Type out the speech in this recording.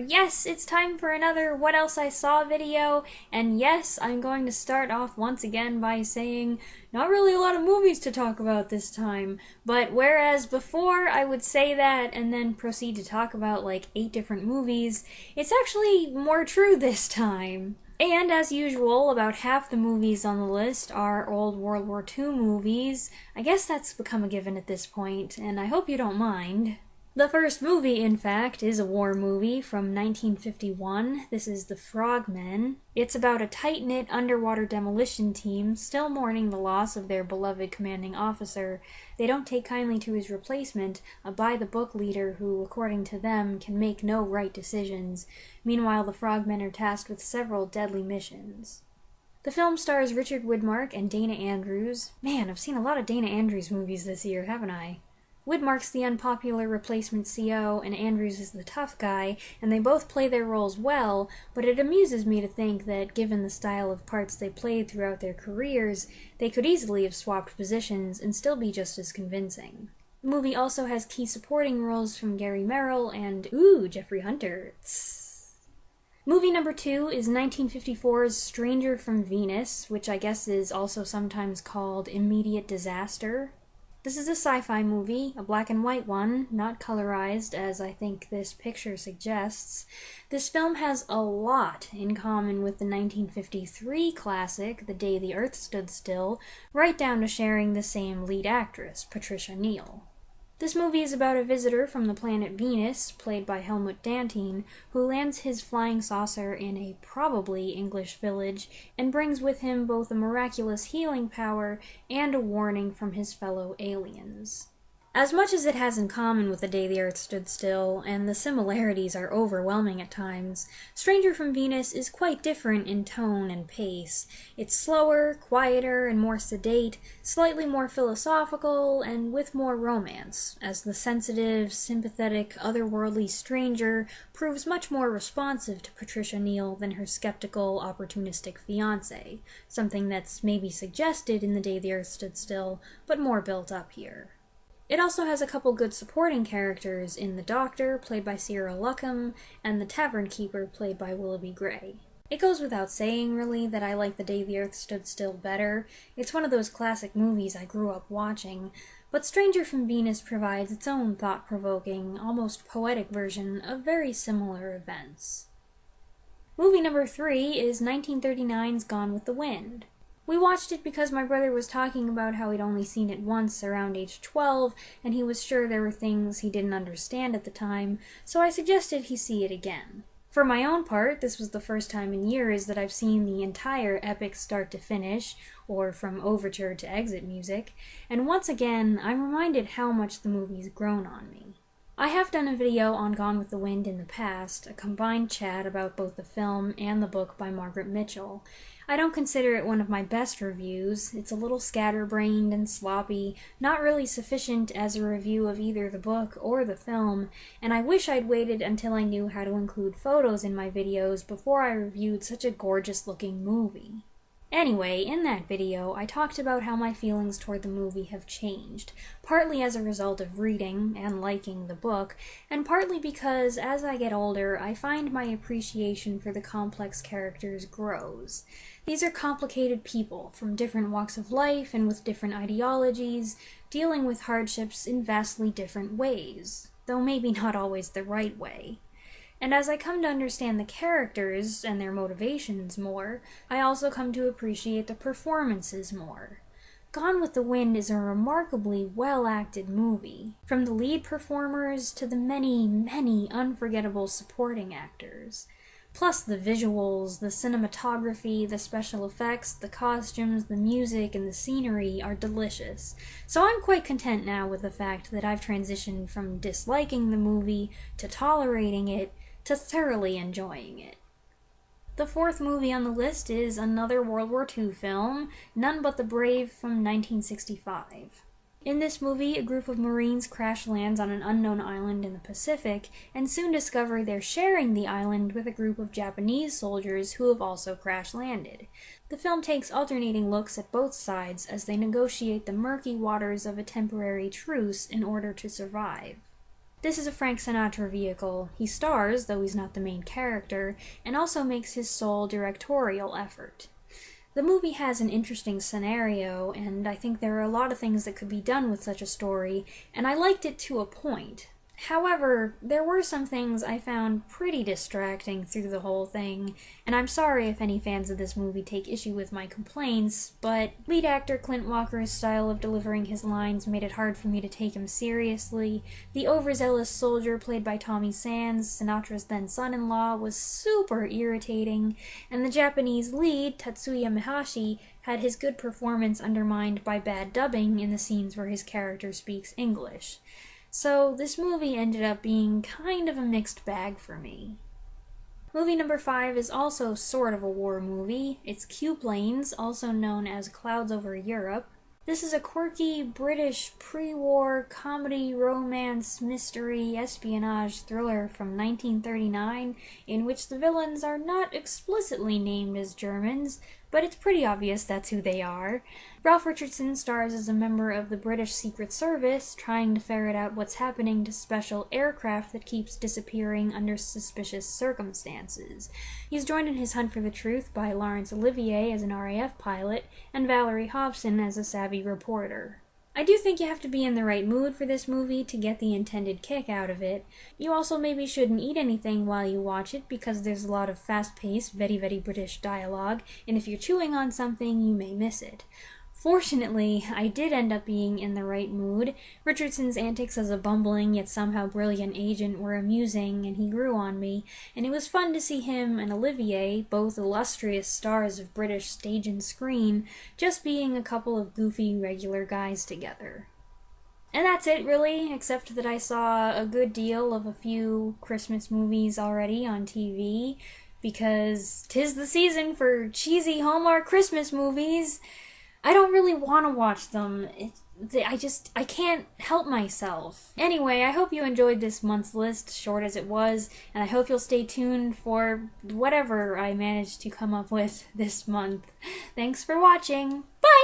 Yes, it's time for another What Else I Saw video, and yes, I'm going to start off once again by saying not really a lot of movies to talk about this time, but whereas before I would say that and then proceed to talk about like 8 different movies, it's actually more true this time. And as usual, about half the movies on the list are old World War II movies. I guess that's become a given at this point, and I hope you don't mind. The first movie, in fact, is a war movie from 1951. This is The Frogmen. It's about a tight-knit underwater demolition team still mourning the loss of their beloved commanding officer. They don't take kindly to his replacement, a by-the-book leader who, according to them, can make no right decisions. Meanwhile, the Frogmen are tasked with several deadly missions. The film stars Richard Widmark and Dana Andrews. Man, I've seen a lot of Dana Andrews movies this year, haven't I? Widmark's the unpopular replacement CO, and Andrews is the tough guy, and they both play their roles well, but it amuses me to think that given the style of parts they played throughout their careers, they could easily have swapped positions and still be just as convincing. The movie also has key supporting roles from Gary Merrill and, Jeffrey Hunter. Movie number 2 is 1954's Stranger from Venus, which I guess is also sometimes called Immediate Disaster. This is a sci-fi movie, a black and white one, not colorized as I think this picture suggests. This film has a lot in common with the 1953 classic, The Day the Earth Stood Still, right down to sharing the same lead actress, Patricia Neal. This movie is about a visitor from the planet Venus, played by Helmut Dantine, who lands his flying saucer in a probably English village and brings with him both a miraculous healing power and a warning from his fellow aliens. As much as it has in common with The Day the Earth Stood Still, and the similarities are overwhelming at times, Stranger from Venus is quite different in tone and pace. It's slower, quieter, and more sedate, slightly more philosophical, and with more romance, as the sensitive, sympathetic, otherworldly stranger proves much more responsive to Patricia Neal than her skeptical, opportunistic fiancé, something that's maybe suggested in The Day the Earth Stood Still, but more built up here. It also has a couple good supporting characters in the Doctor, played by Sierra Luckham, and the Tavern Keeper, played by Willoughby Gray. It goes without saying, really, that I like The Day the Earth Stood Still better. It's one of those classic movies I grew up watching, but Stranger from Venus provides its own thought-provoking, almost poetic version of very similar events. Movie number 3 is 1939's Gone with the Wind. We watched it because my brother was talking about how he'd only seen it once around age 12, and he was sure there were things he didn't understand at the time, so I suggested he see it again. For my own part, this was the first time in years that I've seen the entire epic start to finish, or from overture to exit music, and once again, I'm reminded how much the movie's grown on me. I have done a video on Gone with the Wind in the past, a combined chat about both the film and the book by Margaret Mitchell. I don't consider it one of my best reviews. It's a little scatterbrained and sloppy, not really sufficient as a review of either the book or the film, and I wish I'd waited until I knew how to include photos in my videos before I reviewed such a gorgeous-looking movie. Anyway, in that video, I talked about how my feelings toward the movie have changed, partly as a result of reading and liking the book, and partly because, as I get older, I find my appreciation for the complex characters grows. These are complicated people, from different walks of life and with different ideologies, dealing with hardships in vastly different ways, though maybe not always the right way. And as I come to understand the characters and their motivations more, I also come to appreciate the performances more. Gone with the Wind is a remarkably well-acted movie, from the lead performers to the many, many unforgettable supporting actors. Plus the visuals, the cinematography, the special effects, the costumes, the music, and the scenery are delicious. So I'm quite content now with the fact that I've transitioned from disliking the movie to tolerating it to thoroughly enjoying it. The fourth movie on the list is another World War II film, None But the Brave from 1965. In this movie, a group of Marines crash lands on an unknown island in the Pacific, and soon discover they're sharing the island with a group of Japanese soldiers who have also crash landed. The film takes alternating looks at both sides as they negotiate the murky waters of a temporary truce in order to survive. This is a Frank Sinatra vehicle. He stars, though he's not the main character, and also makes his sole directorial effort. The movie has an interesting scenario, and I think there are a lot of things that could be done with such a story, and I liked it to a point. However, there were some things I found pretty distracting through the whole thing, and I'm sorry if any fans of this movie take issue with my complaints, but lead actor Clint Walker's style of delivering his lines made it hard for me to take him seriously. The overzealous soldier played by Tommy Sands, Sinatra's then son-in-law, was super irritating, and the Japanese lead, Tatsuya Mihashi, had his good performance undermined by bad dubbing in the scenes where his character speaks English. So this movie ended up being kind of a mixed bag for me. Movie number 5 is also sort of a war movie. It's Q-Planes, also known as Clouds Over Europe. This is a quirky British pre-war comedy, romance, mystery, espionage thriller from 1939 in which the villains are not explicitly named as Germans, but it's pretty obvious that's who they are. Ralph Richardson stars as a member of the British Secret Service trying to ferret out what's happening to special aircraft that keeps disappearing under suspicious circumstances. He's joined in his hunt for the truth by Laurence Olivier as an RAF pilot and Valerie Hobson as a savvy reporter. I do think you have to be in the right mood for this movie to get the intended kick out of it. You also maybe shouldn't eat anything while you watch it because there's a lot of fast-paced, very British dialogue, and if you're chewing on something, you may miss it. Fortunately, I did end up being in the right mood. Richardson's antics as a bumbling yet somehow brilliant agent were amusing, and he grew on me, and it was fun to see him and Olivier, both illustrious stars of British stage and screen, just being a couple of goofy, regular guys together. And that's it, really, except that I saw a good deal of a few Christmas movies already on TV, because 'tis the season for cheesy Hallmark Christmas movies. I don't really want to watch them. I can't help myself. Anyway, I hope you enjoyed this month's list, short as it was, and I hope you'll stay tuned for whatever I managed to come up with this month. Thanks for watching. Bye!